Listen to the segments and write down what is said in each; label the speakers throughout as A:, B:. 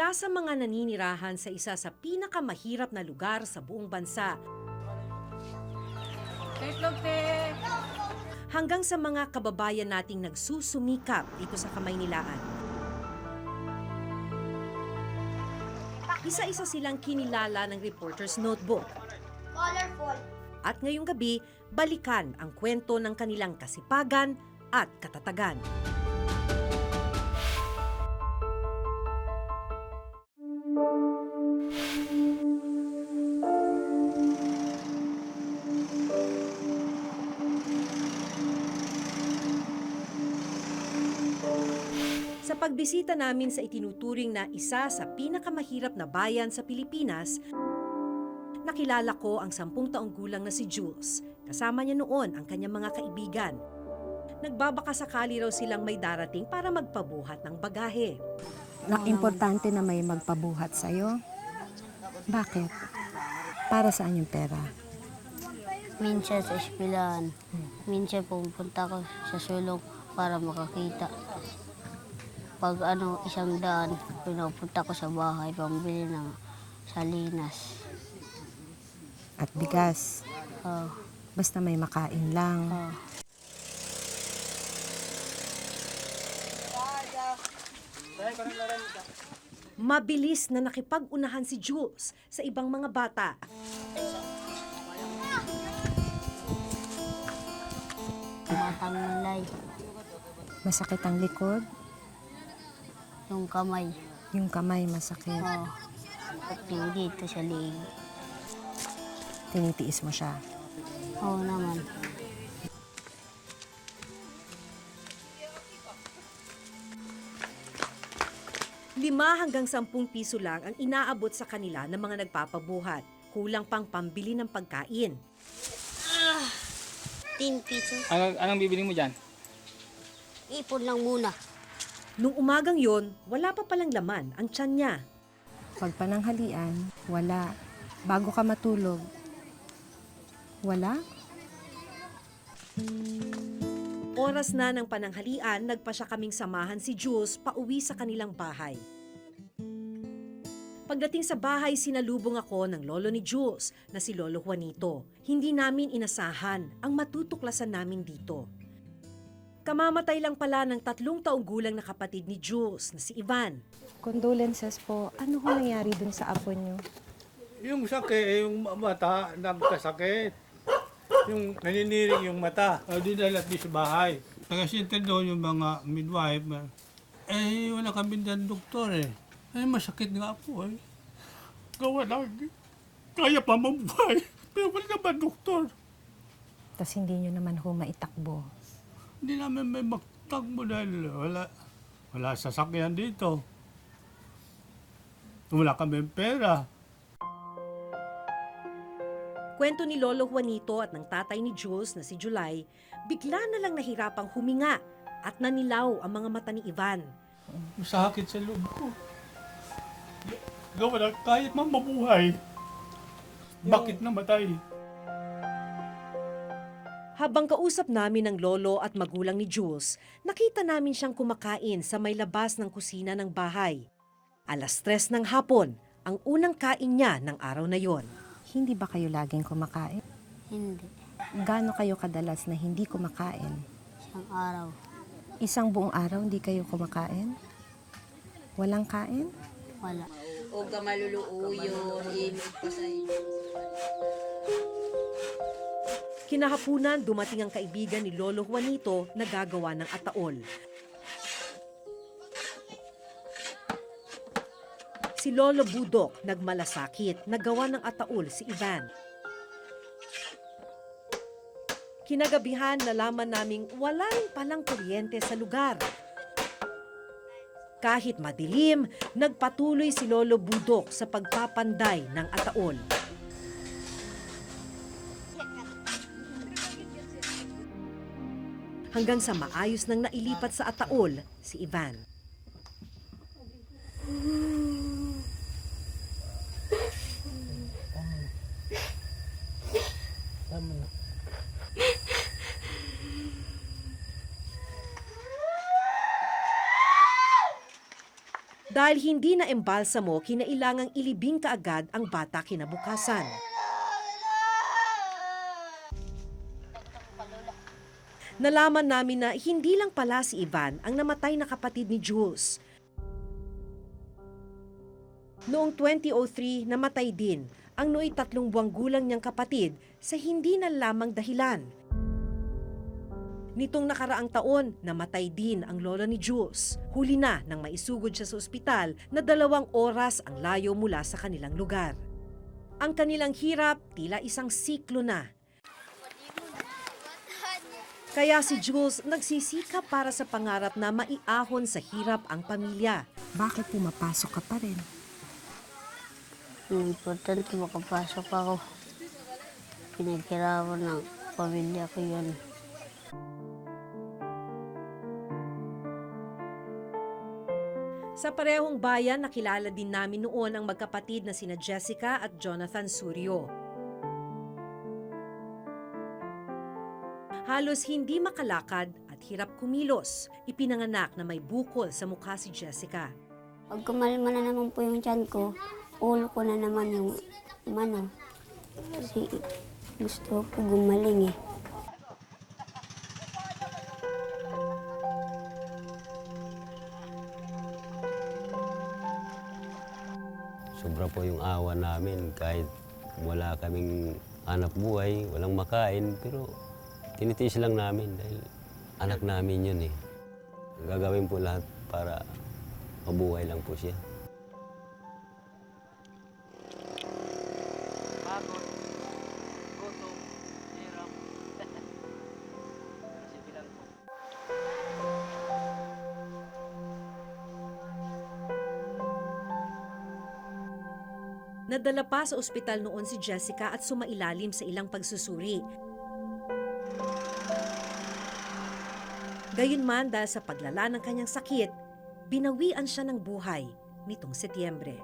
A: Mula sa mga naninirahan sa isa sa pinakamahirap na lugar sa buong bansa, hanggang sa mga kababayan nating nagsusumikap dito sa Kamaynilaan. Isa-isa silang kinilala ng Reporter's Notebook.
B: Colorful.
A: At ngayong gabi, balikan ang kwento ng kanilang kasipagan at katatagan. Sa pagbisita namin sa itinuturing na isa sa pinakamahirap na bayan sa Pilipinas, nakilala ko ang 10 taong gulang na si Jules. Kasama niya noon ang kanyang mga kaibigan. Nagbabaka sakali raw silang may darating para magpabuhat ng bagahe.
C: Importante na may magpabuhat sa'yo. Bakit? Para saan yung pera?
B: Minsan sa eskwelahan. Minsan pupunta ko sa sulok para makakita. Pag isang daan, pinupunta ko sa bahay pambili ng salinas.
C: At bigas.
B: Oh,
C: Basta may makain lang.
B: oh.
A: Mabilis na nakipag-unahan si Jules sa ibang mga bata.
B: Matamlay.
C: Masakit ang likod.
B: Yung kamay.
C: Yung kamay masakit.
B: Oh. Yung dito sa liig.
C: Tinitiis mo siya.
B: Oo naman.
A: ₱5 hanggang ₱10 lang ang inaabot sa kanila ng mga nagpapabuhat. Kulang pang pambili ng pagkain.
B: 10 pesos.
D: Anong bibili mo dyan?
B: Ipon lang muna.
A: Nung umagang yon, wala pa palang laman ang tiyan niya.
C: Pag pananghalian, wala. Bago ka matulog, wala.
A: Oras na ng pananghalian, nagpa siya kaming samahan si Jules pauwi sa kanilang bahay. Pagdating sa bahay, sinalubong ako ng lolo ni Jules na si Lolo Juanito. Hindi namin inasahan ang matutuklasan namin dito. Kamamatay lang pala ng 3 taong gulang na kapatid ni Jules na si Ivan.
C: Condolences po. Ano ho nangyari dun sa apo niyo?
E: Yung sakit, yung mata, nagkasakit. Yung naniniring yung mata. Dinalat din sa bahay. Nakasinta doon yung mga midwife. Wala kami dyan doktor eh. Masakit nga po eh. Gawa lang. Kaya pa mabuhay. Pero wala naman doktor.
C: Tapos hindi niyo naman ho maitakbo.
E: Hindi namin may magtagbo dahil wala sasakyan dito. Wala kami pera.
A: Kwento ni Lolo Juanito at ng tatay ni Jules na si July, bigla na lang nahirapang huminga at nanilaw ang mga mata ni Ivan.
E: Masakit sa loob ko. Gawa lang kahit man mabuhay. Bakit namatay?
A: Habang kausap namin ng lolo at magulang ni Jules, nakita namin siyang kumakain sa may labas ng kusina ng bahay. 3:00 ng hapon, ang unang kain niya ng araw na yon.
C: Hindi ba kayo laging kumakain?
B: Hindi.
C: Gaano kayo kadalas na hindi kumakain?
B: Isang araw.
C: Isang buong araw hindi kayo kumakain? Walang kain?
B: Wala.
F: O ka maluluuyo, ilog pa sa inyo.
A: Kinahapunan, dumating ang kaibigan ni Lolo Juanito na gagawa ng ataol. Si Lolo Budok nagmalasakit, nagawa ng ataol si Ivan. Kinagabihan, nalaman naming wala rin palang kuryente sa lugar. Kahit madilim, nagpatuloy si Lolo Budok sa pagpapanday ng ataol. Hanggang sa maayos nang nailipat sa ataol si Ivan. Dahil hindi na embalsamo, kinailangang ilibing kaagad ang bata kinabukasan. Nalaman namin na hindi lang pala si Ivan ang namatay na kapatid ni Jules. Noong 2003, namatay din ang nooy 3 buwang gulang niyang kapatid sa hindi na lamang dahilan. Nitong nakaraang taon, namatay din ang lola ni Jules. Huli na nang maisugod siya sa ospital na 2 oras ang layo mula sa kanilang lugar. Ang kanilang hirap tila isang siklo na. Kaya si Jules nagsisikap para sa pangarap na maiahon sa hirap ang pamilya.
C: Bakit pumapasok ka pa rin?
B: Importante makapasok ako. Pinaghirapan ng pamilya ko yun.
A: Sa parehong bayan, nakilala din namin noon ang magkapatid na sina Jessica at Jonathan Surio. Halos hindi makalakad at hirap kumilos. Ipinanganak na may bukol sa mukha si Jessica.
B: Pag kumalma na naman po yung tiyan ko, ulo ko na naman yung mano. Kasi gusto ko gumaling eh.
D: Sobra po yung awa namin kahit wala kaming anak buhay, walang makain, pero tinitiis lang namin dahil anak namin yun eh. Gagawin po lahat para mabuhay lang po siya.
A: Nadala pa sa ospital noon si Jessica at sumailalim sa ilang pagsusuri. Gayunman dahil sa paglala ng kanyang sakit, binawian siya ng buhay nitong Setyembre.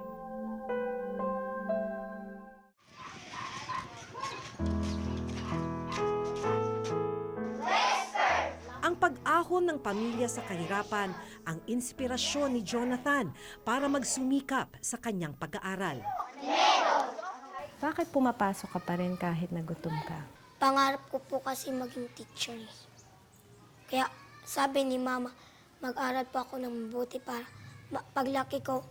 A: Ang pag-ahon ng pamilya sa kahirapan ang inspirasyon ni Jonathan para magsumikap sa kanyang pag-aaral.
C: Bakit pumapasok ka pa rin kahit nagutom ka?
G: Pangarap ko po kasi maging teacher. Kaya sabi ni Mama, mag-aral po ako ng mabuti para paglaki ko,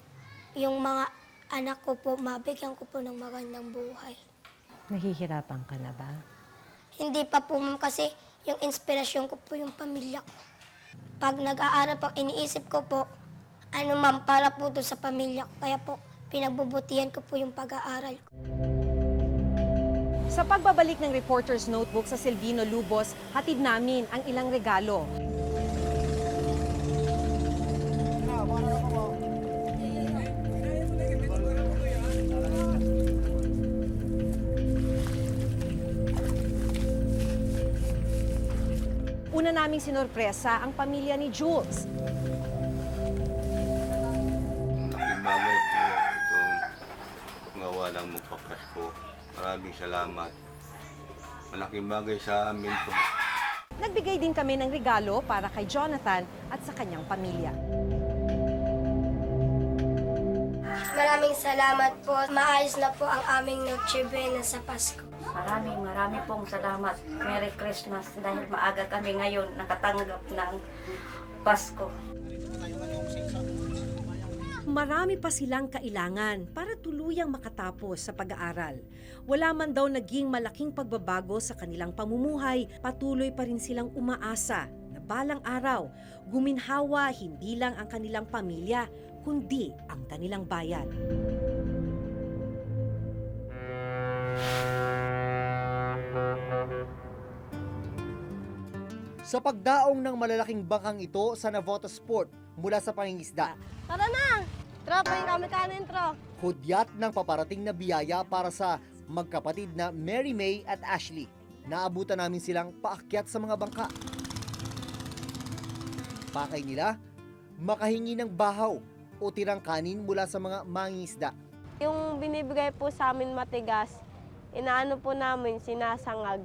G: yung mga anak ko po, mabigyan ko po ng magandang buhay.
C: Nahihirapan ka na ba?
G: Hindi pa po, Ma'am, kasi yung inspirasyon ko po yung pamilya ko. Pag nag-aaral po, iniisip ko po, Ma'am, para po doon sa pamilya ko. Kaya po, pinagbubutihan ko po yung pag-aaral ko.
A: Sa pagbabalik ng Reporter's Notebook sa Silvino Lubos, hatid namin ang ilang regalo. Una naming sinorpresa ang pamilya ni Jules.
H: Malaking bagay po itong gawa ng magpapasko. Maraming salamat. Malaking bagay sa amin po.
A: Nagbigay din kami ng regalo para kay Jonathan at sa kanyang pamilya.
G: Maraming salamat po. Maayos na po ang aming Noche Buena sa Pasko.
I: Maraming pong salamat. Merry Christmas dahil maaga kami ngayon nakatanggap ng Pasko.
A: Marami pa silang kailangan para tuluyang makatapos sa pag-aaral. Wala man daw naging malaking pagbabago sa kanilang pamumuhay, patuloy pa rin silang umaasa na balang araw, guminhawa hindi lang ang kanilang pamilya, kundi ang kanilang bayan.
J: Sa pagdaong ng malalaking bangkang ito sa Navotas Port mula sa pangingisda,
G: Tara na! Tro, pahin kami kanin, Tro.
J: hudyat ng paparating na biyaya para sa magkapatid na Mary May at Ashley. Naabutan namin silang paakyat sa mga bangka. Pakay nila, makahingi ng bahaw o tirang kanin mula sa mga mangingisda.
K: Yung binibigay po sa amin matigas, inaano po namin, sinasangag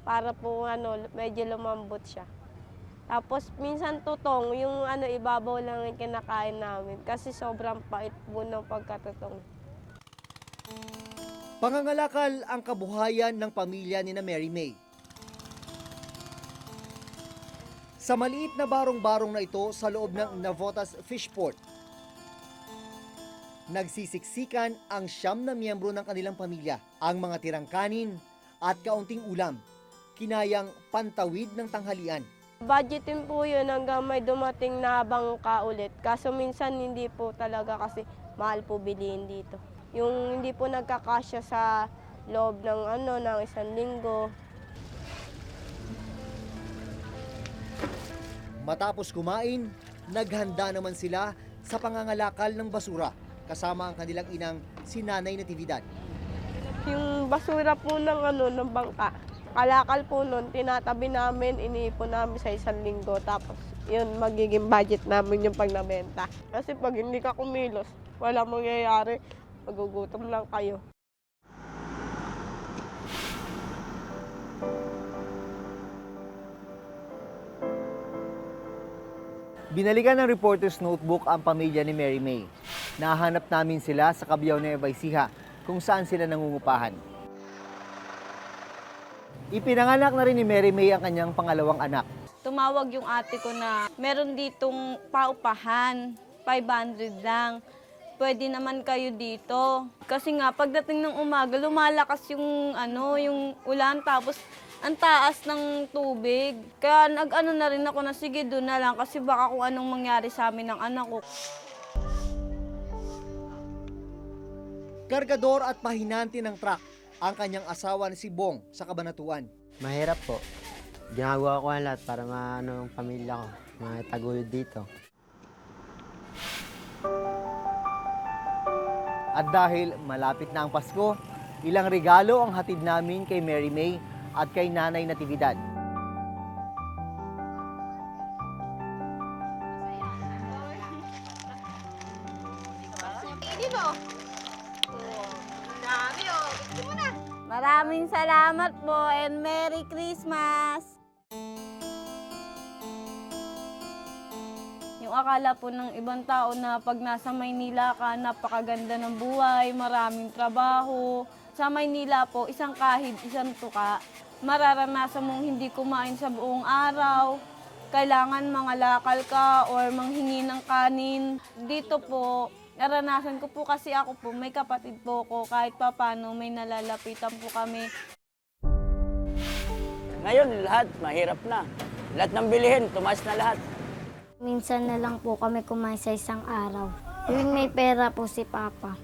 K: para po medyo lumambot siya. Tapos minsan tutong, yung ibabaw lang yung kinakain namin kasi sobrang pait po ng pagkatutong.
J: Pangangalakal ang kabuhayan ng pamilya ni na Mary May. Sa maliit na barong-barong na ito sa loob ng Navotas Fishport, nagsisiksikan ang 9 na miyembro ng kanilang pamilya. Ang mga tirang kanin at kaunting ulam, kinayang pantawid ng tanghalian.
K: Budgetin po yun hanggang may dumating na bangka ulit. Kaso minsan hindi po talaga kasi mahal po bilihin dito. Yung hindi po nagkakasya sa loob ng ng 1 linggo.
J: Matapos kumain, naghanda naman sila sa pangangalakal ng basura kasama ang kanilang inang si Nanay Natividad.
K: Yung basura po ng bangka, kalakal po nun, tinatabi namin, iniipon namin sa 1 linggo. Tapos yun, magiging budget namin yung pagnabenta. Kasi pag hindi ka kumilos, wala mangyayari. Magugutom lang kayo.
J: Binalikan ng Reporter's Notebook ang pamilya ni Mary May. Nahanap namin sila sa Cabiao Nueva Ecija kung saan sila nangungupahan. Ipinanganak na rin ni Mary May ang kanyang pangalawang anak.
I: Tumawag yung ate ko na meron ditong paupahan, 500 lang. Pwede naman kayo dito. Kasi nga, pagdating ng umaga, lumalakas yung ulan, tapos ang taas ng tubig. Kaya na rin ako na sige doon na lang kasi baka kung anong mangyari sa amin ng anak ko.
J: Kargador at pahinanti ng truck ang kanyang asawa na si Bong sa Cabanatuan.
L: Mahirap po. Ginagawa ko ang lahat para ang pamilya ko, mataguyod dito.
J: At dahil malapit na ang Pasko, ilang regalo ang hatid namin kay Mary May at kay Nanay Natividad.
I: Maraming salamat po and Merry Christmas! Yung akala po ng ibang tao na pag nasa Maynila ka, napakaganda ng buhay, maraming trabaho. Sa Maynila po, isang kahig, isang tuka. Mararanasan mong hindi kumain sa buong araw. Kailangan mangalakal ka or manghingi ng kanin. Dito po, naranasan ko po kasi ako po, may kapatid po ko, kahit papano may nalalapitan po kami.
M: Ngayon, lahat mahirap na. Lahat ng bilihin, tumaas na lahat.
G: Minsan na lang po kami kumain sa isang araw. Yung may pera po si Papa.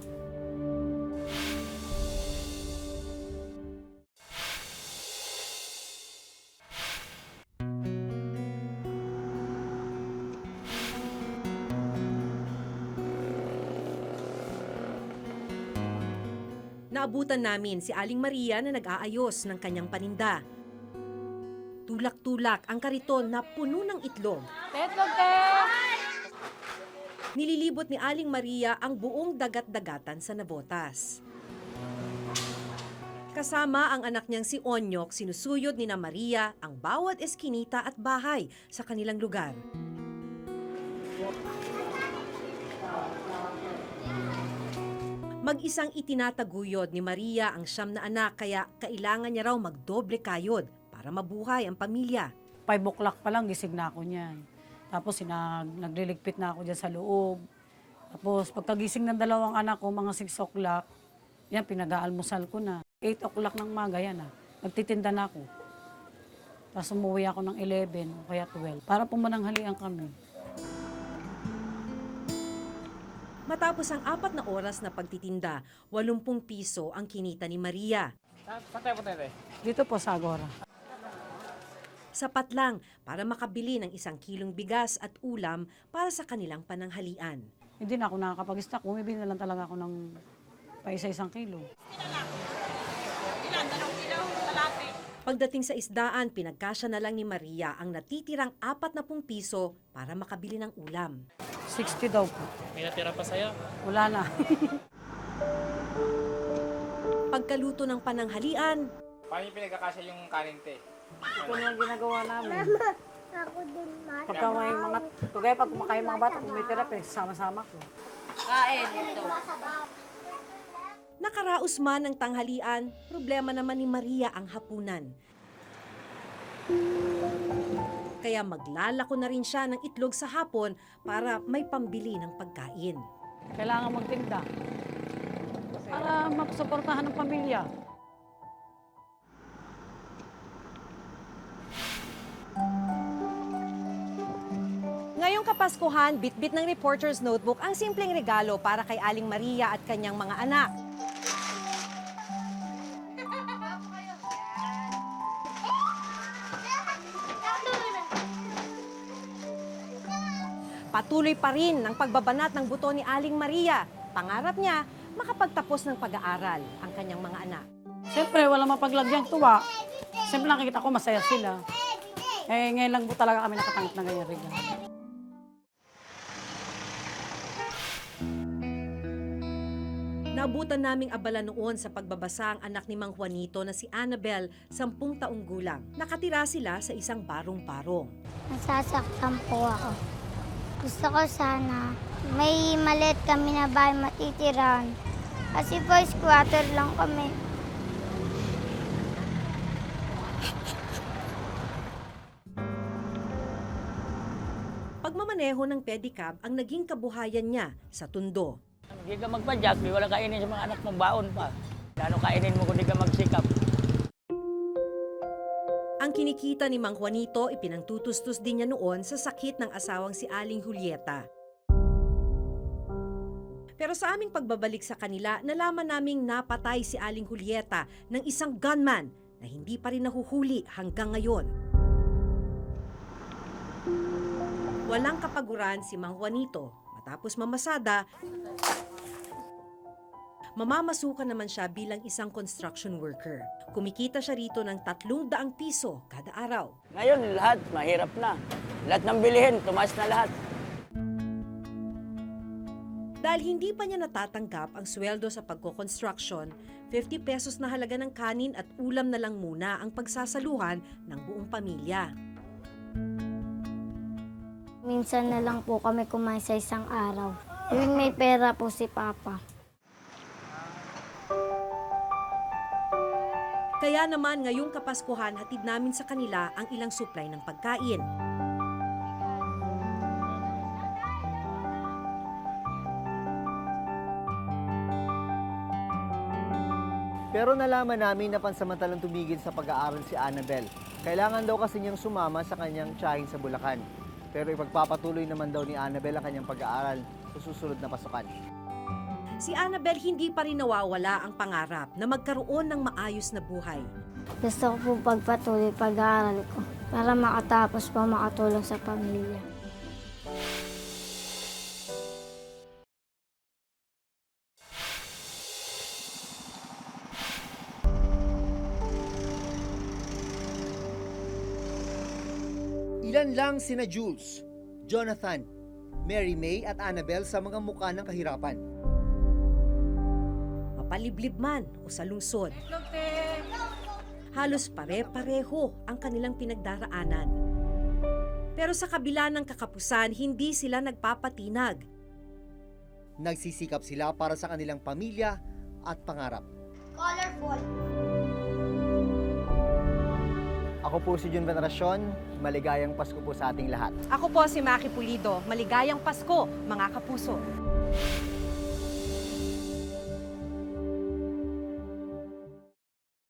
A: Naabutan namin si Aling Maria na nag-aayos ng kanyang paninda. Tulak-tulak ang kariton na puno ng itlog. Nililibot ni Aling Maria ang buong dagat-dagatan sa Navotas. Kasama ang anak niyang si Onyok, sinusuyod ni na Maria ang bawat eskinita at bahay sa kanilang lugar. Mag-isang itinataguyod ni Maria ang 9 na anak kaya kailangan niya raw magdoble kayod para mabuhay ang pamilya.
N: 5 o'clock pa lang gising na ako niyan. Tapos nagliligpit na ako dyan sa loob. Tapos pagkagising ng 2 anak ko, mga 6 o'clock, yan, pinag-aalmusal ko na. 8 o'clock ng maga, yan nagtitinda na ako. Tapos umuwi ako ng 11 o kaya 12 para pumananghalian kami.
A: Matapos ang 4 na oras na pagtitinda, 80 piso ang kinita ni Maria.
N: Dito po sa Agora.
A: Sapat lang para makabili ng 1 kilong bigas at ulam para sa kanilang pananghalian.
N: Hindi na ako nakakapag-stock. Bumibili na lang talaga ako ng paisa-1 kilo.
A: Pagdating sa isdaan, pinagkasya na lang ni Maria ang natitirang 40 piso para makabili ng ulam.
N: 60 daw po.
O: May natira pa sa'yo?
N: Wala na.
A: Pagkaluto ng pananghalian,
O: Paano yung pinagkakasya yung kanin, te?
N: Ito na ginagawa namin. Pagka may mga, kagaya pag kumakain mga bata, tumitira pa, sama-sama ko.
F: Kain ito.
A: Nakaraos man ang tanghalian, problema naman ni Maria ang hapunan. Kaya maglalako na rin siya ng itlog sa hapon para may pambili ng pagkain.
N: Kailangan magtinda para masuportahan ng pamilya.
A: Ngayong Kapaskuhan, bitbit ng reporter's notebook ang simpleng regalo para kay Aling Maria at kanyang mga anak. Patuloy pa rin ang pagbabanat ng buto ni Aling Maria. Pangarap niya, makapagtapos ng pag-aaral ang kanyang mga anak.
N: Siyempre, walang mapaglagyang tuwa. Siyempre, nakikita ko masaya sila. Eh, ngayon lang po talaga kami nakatanggap ng ganyan regalo.
A: Naabutan naming abala noon sa pagbabasa ang anak ni Mang Juanito na si Annabel, 10 taong gulang. Nakatira sila sa isang barong-barong.
G: Nasasaktan po ako. Gusto ko sana may maliit kami na bahay matitiran. Kasi po, squatter lang kami.
A: Pagmamaneho ng pedicab ang naging kabuhayan niya sa Tondo.
M: Hindi ka magpadyak, di wala kainin sa mga anak mong baon pa. Lalo kainin mo kung di ka magsikap.
A: Ang kinikita ni Mang Juanito ipinangtutustos din niya noon sa sakit ng asawang si Aling Julieta. Pero sa aming pagbabalik sa kanila, nalaman naming napatay si Aling Julieta ng isang gunman na hindi pa rin nahuhuli hanggang ngayon. Walang kapaguran si Mang Juanito. Matapos mamasada, mamamasukan naman siya bilang isang construction worker. Kumikita siya rito ng 300 piso kada araw.
M: Ngayon, lahat mahirap na. Lahat ng bilihin, tumaas na lahat.
A: Dahil hindi pa niya natatanggap ang sweldo sa pagko-construction, 50 pesos na halaga ng kanin at ulam na lang muna ang pagsasaluhan ng buong pamilya.
G: Minsan na lang po kami kumain sa isang araw. Tuwing may pera po si Papa.
A: Kaya naman ngayong Kapaskuhan, hatid namin sa kanila ang ilang supply ng pagkain.
J: Pero nalaman namin na pansamantalang tumigil sa pag-aaral si Annabel. Kailangan daw kasi niyang sumama sa kanyang tiyahin sa Bulacan. Pero ipagpapatuloy naman daw ni Annabel ang kanyang pag-aaral sa susunod na pasukan.
A: Si Annabel hindi pa rin nawawala ang pangarap na magkaroon ng maayos na buhay.
G: Gusto ko po pagpatuloy pag-aaral ko para makatapos pa makatulong sa pamilya.
J: Ilan lang sina Jules, Jonathan, Mary May at Annabel sa mga mukha ng kahirapan.
A: Mapaliblib man o sa lungsod, halos pare-pareho ang kanilang pinagdaraanan. Pero sa kabila ng kakapusan, hindi sila nagpapatinag.
J: Nagsisikap sila para sa kanilang pamilya at pangarap.
G: Colorful.
J: Ako po si Jun Veneracion, maligayang Pasko po sa ating lahat.
A: Ako po si Maki Pulido. Maligayang Pasko, mga kapuso.